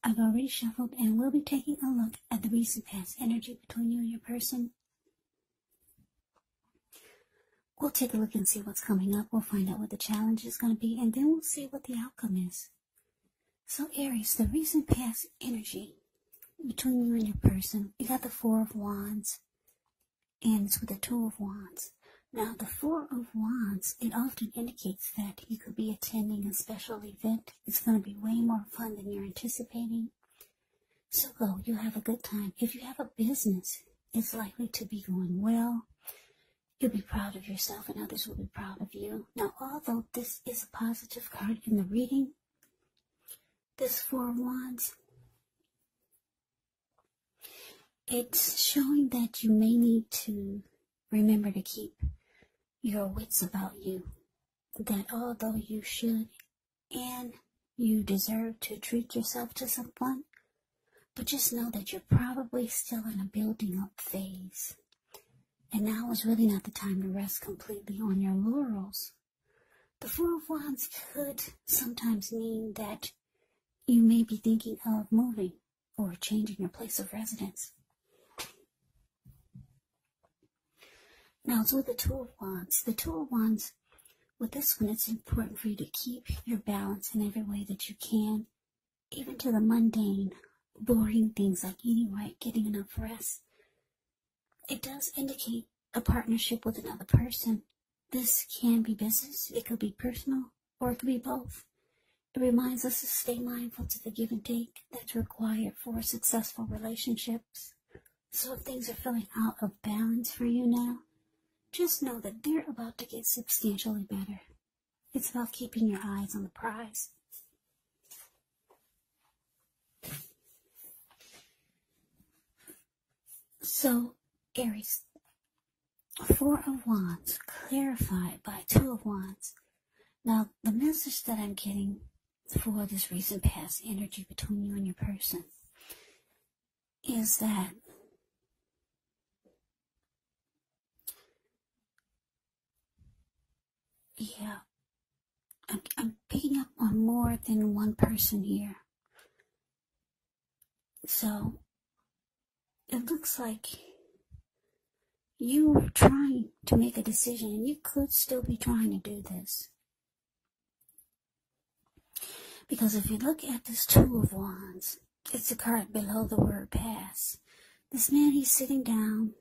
I've already shuffled, and we'll be taking a look at the recent past energy between you and your person. We'll take a look and see what's coming up. We'll find out what the challenge is going to be, and then we'll see what the outcome is. So Aries, the recent past energy between you and your person, you got the Four of Wands, and it's with the Two of Wands. Now, the Four of Wands, it often indicates that you could be attending a special event. It's going to be way more fun than you're anticipating. So go, you'll have a good time. If you have a business, it's likely to be going well. You'll be proud of yourself, and others will be proud of you. Now, although this is a positive card in the reading, this Four of Wands, it's showing that you may need to remember to keep your wits about you. That although you should and you deserve to treat yourself to some fun, but just know that you're probably still in a building up phase. And now is really not the time to rest completely on your laurels. The Four of Wands could sometimes mean that you may be thinking of moving or changing your place of residence. Now it's with the Two of Wands. The Two of Wands, with this one, it's important for you to keep your balance in every way that you can, even to the mundane, boring things like eating right, getting enough rest. It does indicate a partnership with another person. This can be business, it could be personal, or it could be both. It reminds us to stay mindful to the give and take that's required for successful relationships. So if things are feeling out of balance for you now, just know that they're about to get substantially better. It's about keeping your eyes on the prize. So, Aries, Four of Wands, clarified by Two of Wands. Now, the message that I'm getting for this recent past energy between you and your person is that I'm picking up on more than one person here. So, it looks like you were trying to make a decision, and you could still be trying to do this. Because if you look at this Two of Wands, it's a card below the word pass. This man, he's sitting down.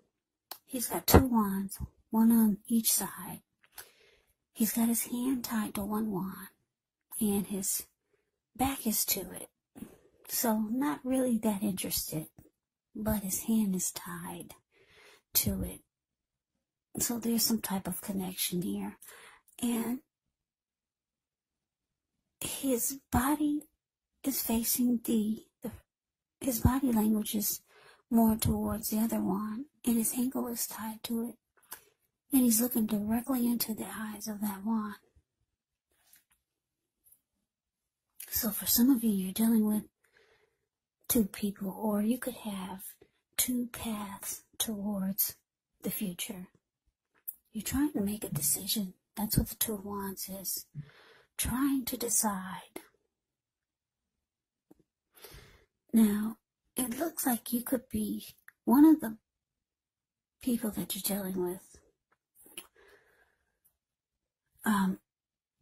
He's got two wands, one on each side. He's got his hand tied to one wand, and his back is to it. So not really that interested, but his hand is tied to it. So there's some type of connection here. And his body is facing his body language is more towards the other one, and his ankle is tied to it. And he's looking directly into the eyes of that wand. So for some of you, you're dealing with two people, or you could have two paths towards the future. You're trying to make a decision. That's what the Two of Wands is. Trying to decide. Now, it looks like you could be one of the people that you're dealing with.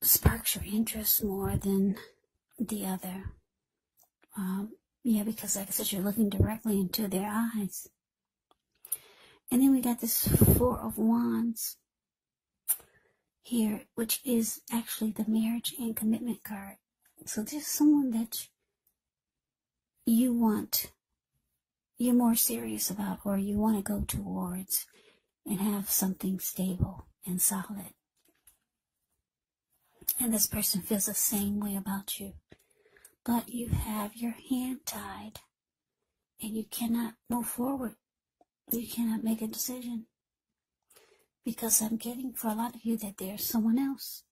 Sparks your interest more than the other. Because like I said, you're looking directly into their eyes. And then we got this Four of Wands here, which is actually the marriage and commitment card. So there's someone that you're more serious about, or you want to go towards and have something stable and solid. And this person feels the same way about you. But you have your hand tied, and you cannot move forward. You cannot make a decision. Because I'm getting for a lot of you that there's someone else.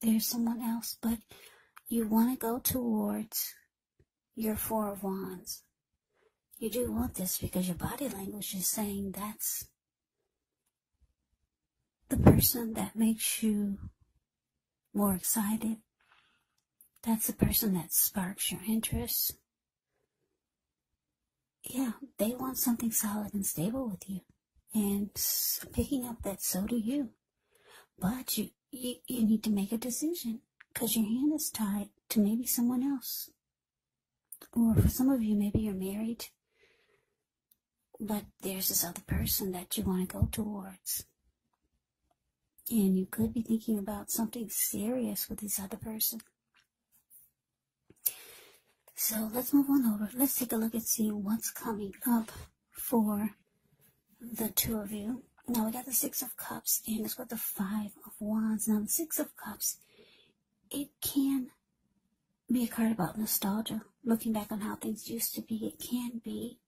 There's someone else, but you want to go towards your Four of Wands. You do want this because your body language is saying that's the person that makes you more excited, That's the person that sparks your interest. Yeah, they want something solid and stable with you. And picking up that so do you. But you need to make a decision, because your hand is tied to maybe someone else. Or for some of you, maybe you're married, but there's this other person that you want to go towards. And you could be thinking about something serious with this other person. So let's move on over. Let's take a look and see what's coming up for the two of you. Now we got the Six of Cups, and it's got the Five of Wands. Now the Six of Cups, it can be a card about nostalgia, looking back on how things used to be. It can be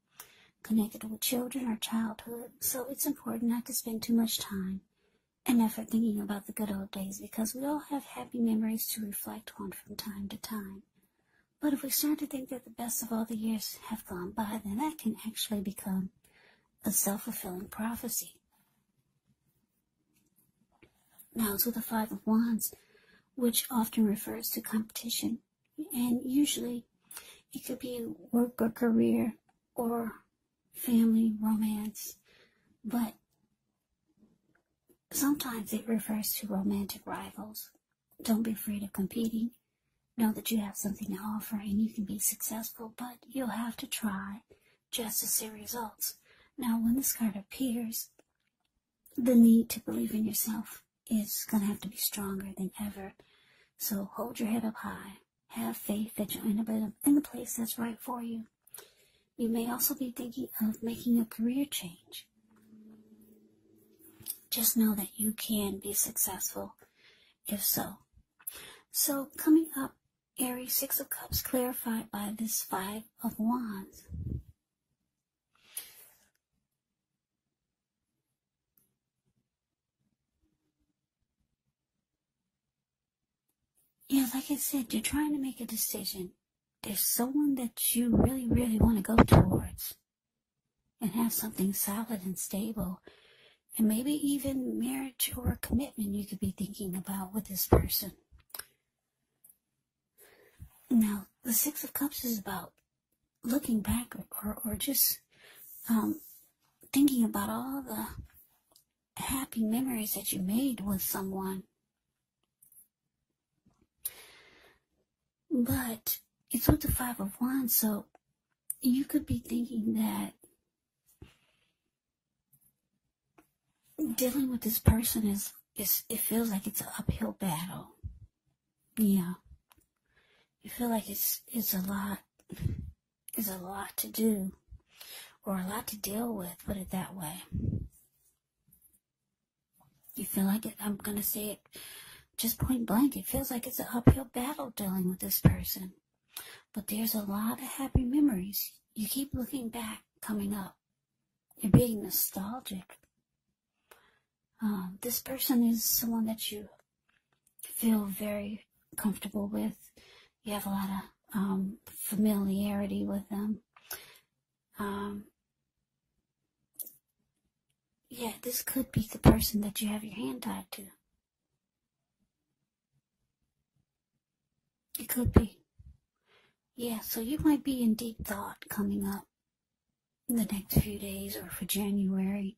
connected with children or childhood. So it's important not to spend too much time and effort thinking about the good old days, because we all have happy memories to reflect on from time to time. But if we start to think that the best of all the years have gone by, then that can actually become a self-fulfilling prophecy. Now it's with the Five of Wands, which often refers to competition. And usually it could be work or career or family, romance. But sometimes it refers to romantic rivals. Don't be afraid of competing. Know that you have something to offer and you can be successful, but you'll have to try just to see results. Now, when this card appears, the need to believe in yourself is going to have to be stronger than ever. So hold your head up high. Have faith that you'll end up in the place that's right for you. You may also be thinking of making a career change. Just know that you can be successful if so. So coming up, Aries, Six of Cups, clarified by this Five of Wands. Yeah, like I said, you're trying to make a decision. There's someone that you really, really want to go towards and have something solid and stable. And maybe even marriage or commitment you could be thinking about with this person. Now, the Six of Cups is about looking back or just thinking about all the happy memories that you made with someone. But it's with the Five of Wands, so you could be thinking that dealing with this person is it feels like it's an uphill battle. Yeah. You feel like it's a lot to do, or a lot to deal with, put it that way. You feel like it, I'm going to say it just point blank, it feels like it's an uphill battle dealing with this person. But there's a lot of happy memories. You keep looking back, coming up. You're being nostalgic. This person is someone that you feel very comfortable with. You have a lot of familiarity with them. Yeah, this could be the person that you have your hand tied to. It could be. Yeah, so you might be in deep thought coming up in the next few days or for January.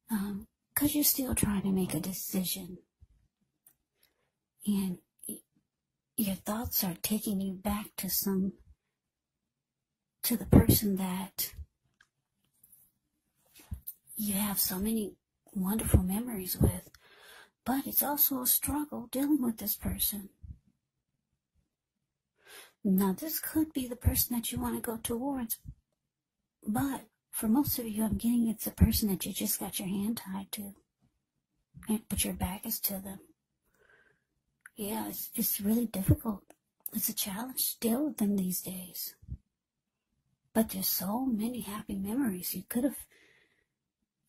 Because you're still trying to make a decision. And your thoughts are taking you back to the person that you have so many wonderful memories with. But it's also a struggle dealing with this person. Now, this could be the person that you want to go towards, but for most of you, I'm getting it's a person that you just got your hand tied to, but your back is to them. Yeah, it's really difficult. It's a challenge to deal with them these days. But there's so many happy memories. You could have,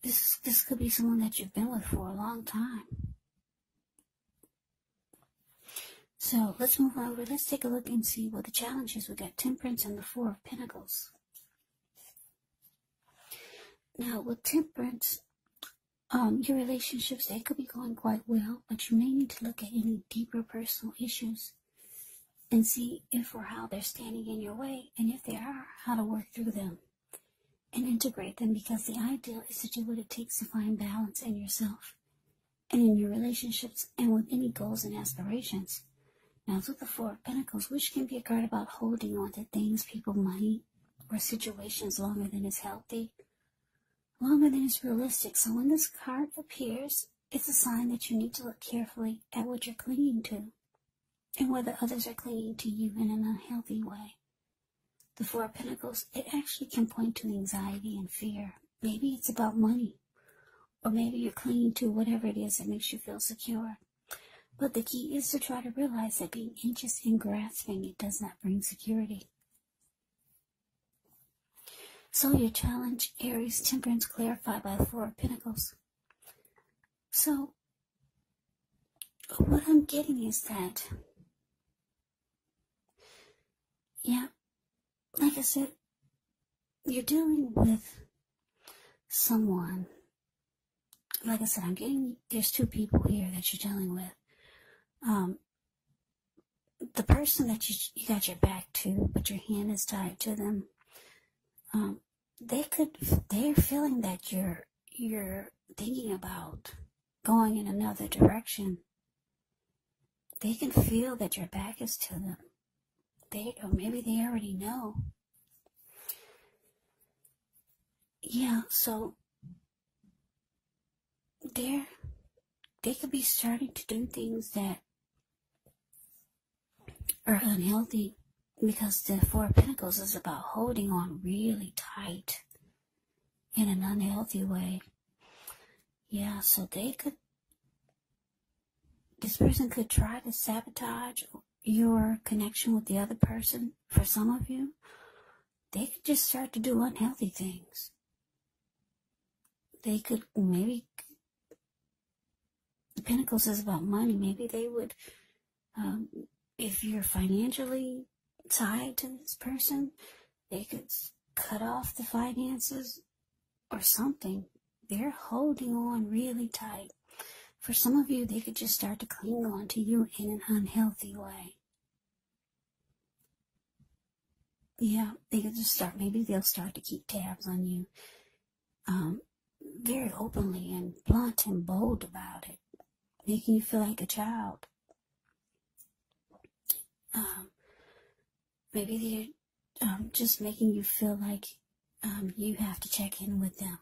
this could be someone that you've been with for a long time. So let's move over. Let's take a look and see what the challenge is. We got Temperance and the Four of Pentacles. Now with Temperance, your relationships, they could be going quite well, but you may need to look at any deeper personal issues and see if or how they're standing in your way, and if they are, how to work through them and integrate them, because the ideal is to do what it takes to find balance in yourself and in your relationships and with any goals and aspirations. Now, with the Four of Pentacles, which can be a card about holding on to things, people, money, or situations longer than is healthy, longer than is realistic. So when this card appears, it's a sign that you need to look carefully at what you're clinging to and whether others are clinging to you in an unhealthy way. The Four of Pentacles, it actually can point to anxiety and fear. Maybe it's about money, or maybe you're clinging to whatever it is that makes you feel secure. But the key is to try to realize that being anxious and grasping, it does not bring security. So your challenge, Aries, Temperance, clarified by the Four of Pentacles. So what I'm getting is that, yeah, like I said, you're dealing with someone. Like I said, I'm getting, there's two people here that you're dealing with. The person that you got your back to, but your hand is tied to them, they're feeling that you're thinking about going in another direction. They can feel that your back is to them. Or maybe they already know. Yeah, so they could be starting to do things that are unhealthy, because the Four of Pentacles is about holding on really tight in an unhealthy way. Yeah, so this person could try to sabotage your connection with the other person. For some of you, they could just start to do unhealthy things. They could, maybe, the Pentacles is about money. Maybe they would, if you're financially tied to this person, they could cut off the finances or something. They're holding on really tight. For some of you, they could just start to cling on to you in an unhealthy way. Yeah, they could just start, maybe they'll start to keep tabs on you, very openly and blunt and bold about it, making you feel like a child. Maybe they're just making you feel like you have to check in with them.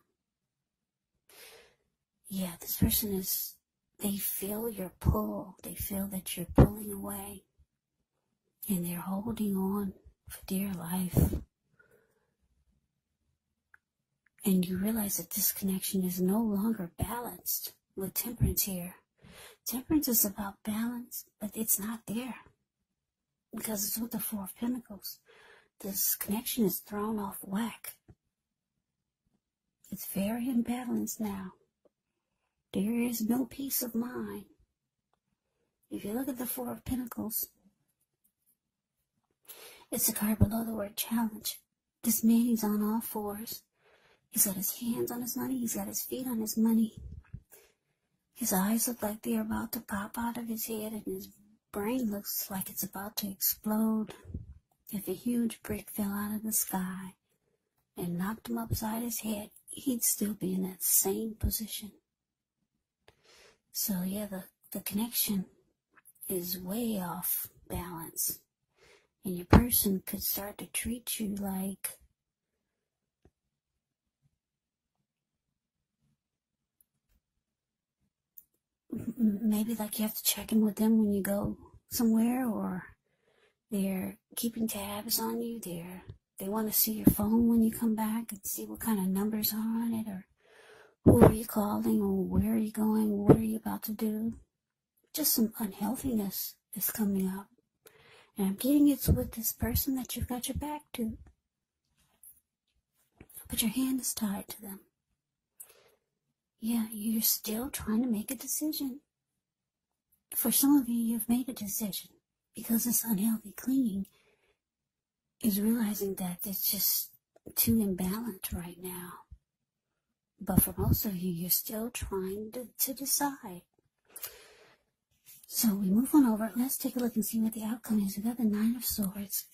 Yeah, this person they feel your pull. They feel that you're pulling away, and they're holding on for dear life. And you realize that this connection is no longer balanced with Temperance here. Temperance is about balance, but it's not there, because it's with the Four of Pentacles. This connection is thrown off whack. It's very imbalanced now. There is no peace of mind. If you look at the Four of Pentacles, it's a card below the word challenge. This man, he's on all fours. He's got his hands on his money. He's got his feet on his money. His eyes look like they're about to pop out of his head, and his brain looks like it's about to explode. If a huge brick fell out of the sky and knocked him upside his head, he'd still be in that same position. So yeah, the connection is way off balance. And your person could start to treat you like maybe like you have to check in with them when you go somewhere, or they're keeping tabs on you. They want to see your phone when you come back and see what kind of numbers are on it, or who are you calling, or where are you going, what are you about to do. Just some unhealthiness is coming up. And I'm getting it's with this person that you've got your back to, but your hand is tied to them. Yeah, you're still trying to make a decision. For some of you, you've made a decision, because this unhealthy clinging is realizing that it's just too imbalanced right now. But for most of you, you're still trying to decide. So we move on over. Let's take a look and see what the outcome is. We got the Nine of Swords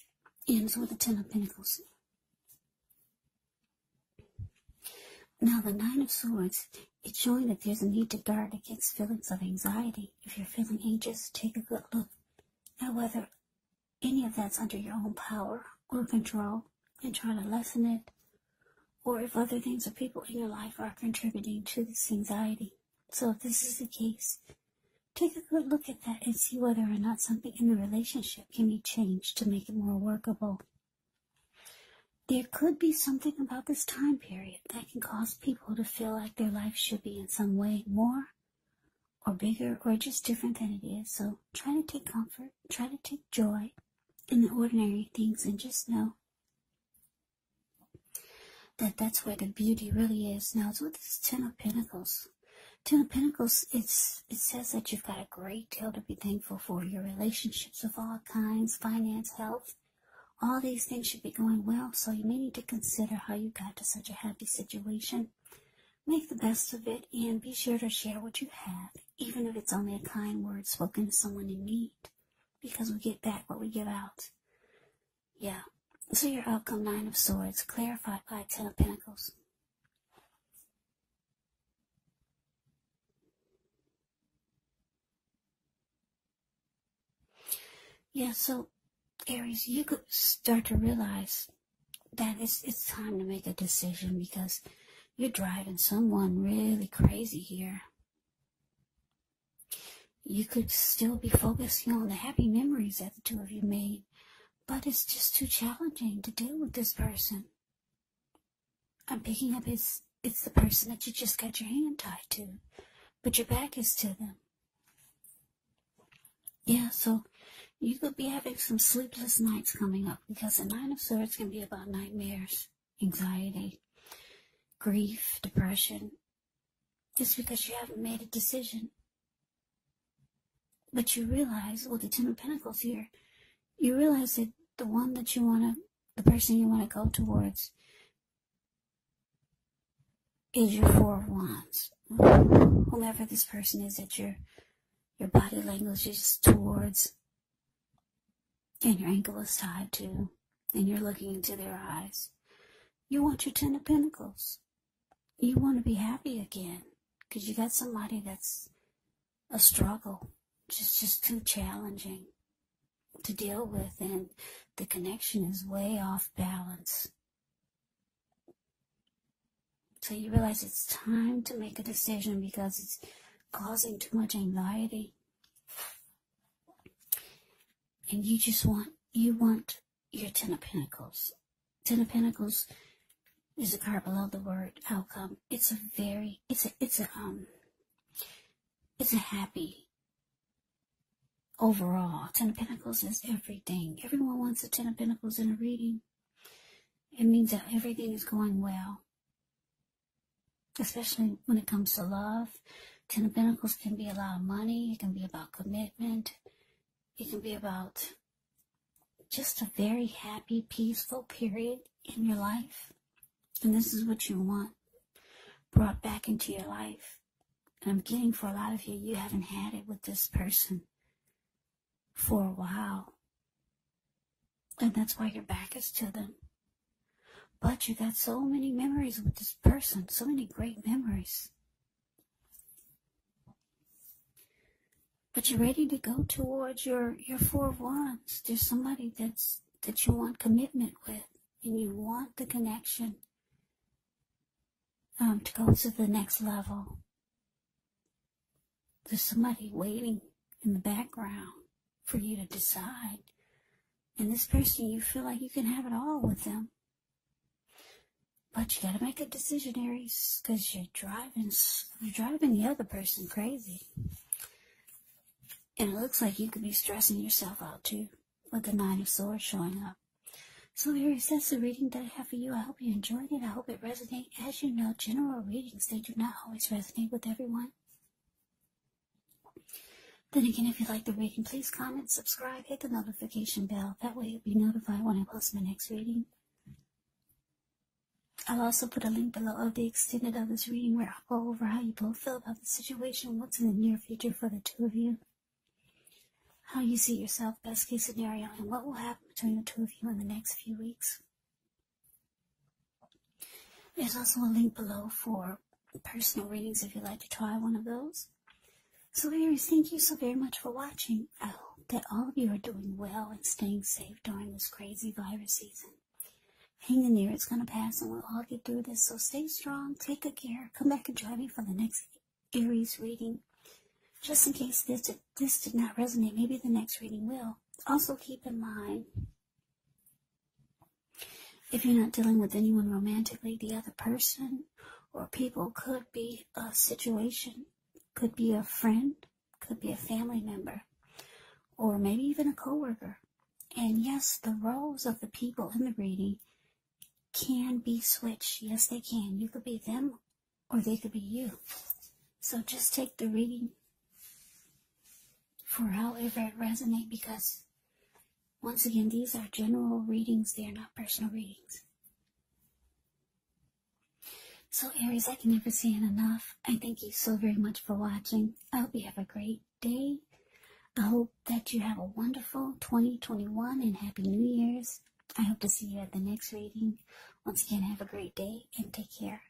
ends with the Ten of Pentacles. Now the Nine of Swords, it's showing that there's a need to guard against feelings of anxiety. If you're feeling anxious, take a good look at whether any of that's under your own power or control and try to lessen it, or if other things or people in your life are contributing to this anxiety. So if this is the case, take a good look at that and see whether or not something in the relationship can be changed to make it more workable. There could be something about this time period that can cause people to feel like their life should be in some way more or bigger or just different than it is. So try to take comfort, try to take joy in the ordinary things, and just know that that's where the beauty really is. Now, it's with this Ten of Pentacles. Ten of Pentacles, it says that you've got a great deal to be thankful for. Your relationships of all kinds, finance, health, all these things should be going well. So you may need to consider how you got to such a happy situation. Make the best of it and be sure to share what you have, even if it's only a kind word spoken to someone in need, because we get back what we give out. Yeah. So your outcome, Nine of Swords, clarified by Ten of Pentacles. Yeah, so Aries, you could start to realize that it's time to make a decision, because you're driving someone really crazy here. You could still be focusing on the happy memories that the two of you made, but it's just too challenging to deal with this person. I'm picking up it's the person that you just got your hand tied to, but your back is to them. Yeah, so you could be having some sleepless nights coming up, because the Nine of Swords can be about nightmares, anxiety, grief, depression. It's because you haven't made a decision. But you realize, with the Ten of Pentacles here, you realize that the one that you want to, the person you want to go towards, is your Four of Wands. Whomever this person is that your body language is towards, and your ankle is tied to, and you're looking into their eyes. You want your Ten of Pentacles. You want to be happy again, because you got somebody that's a struggle, just too challenging to deal with, and the connection is way off balance. So you realize it's time to make a decision, because it's causing too much anxiety. And you just want your Ten of Pentacles. Ten of Pentacles is a card below the word outcome. It's a happy overall. Ten of Pentacles is everything. Everyone wants a Ten of Pentacles in a reading. It means that everything is going well, especially when it comes to love. Ten of Pentacles can be a lot of money. It can be about commitment. It can be about just a very happy, peaceful period in your life. And this is what you want brought back into your life. And I'm getting, for a lot of you, you haven't had it with this person for a while. And that's why your back is to them. But you got so many memories with this person, so many great memories. But you're ready to go towards your Four of Wands. There's somebody that you want commitment with, and you want the connection to go to the next level. There's somebody waiting in the background for you to decide. And this person, you feel like you can have it all with them. But you gotta make a decision, Aries, because you're driving the other person crazy. And it looks like you could be stressing yourself out too, with the Nine of Swords showing up. So Aries, that's the reading that I have for you. I hope you enjoyed it. I hope it resonated. As you know, general readings, they do not always resonate with everyone. Then again, if you like the reading, please comment, subscribe, hit the notification bell. That way you'll be notified when I post my next reading. I'll also put a link below of the extended of this reading, where I'll go over how you both feel about the situation, what's in the near future for the two of you. how you see yourself, best case scenario, and what will happen between the two of you in the next few weeks. There's also a link below for personal readings if you'd like to try one of those. So Aries, thank you so very much for watching. I hope that all of you are doing well and staying safe during this crazy virus season. Hang in there, it's going to pass and we'll all get through this. So stay strong, take good care. Come back and join me for the next Aries reading. Just in case this did not resonate, maybe the next reading will. Also keep in mind, if you're not dealing with anyone romantically, the other person or people could be a situation. Could be a friend, could be a family member, or maybe even a coworker. And yes, the roles of the people in the reading can be switched. Yes, they can. You could be them, or they could be you. So just take the reading for however it resonates, because once again, these are general readings. They are not personal readings. So Aries, I can never say it enough. I thank you so very much for watching. I hope you have a great day. I hope that you have a wonderful 2021 and Happy New Year's. I hope to see you at the next reading. Once again, have a great day and take care.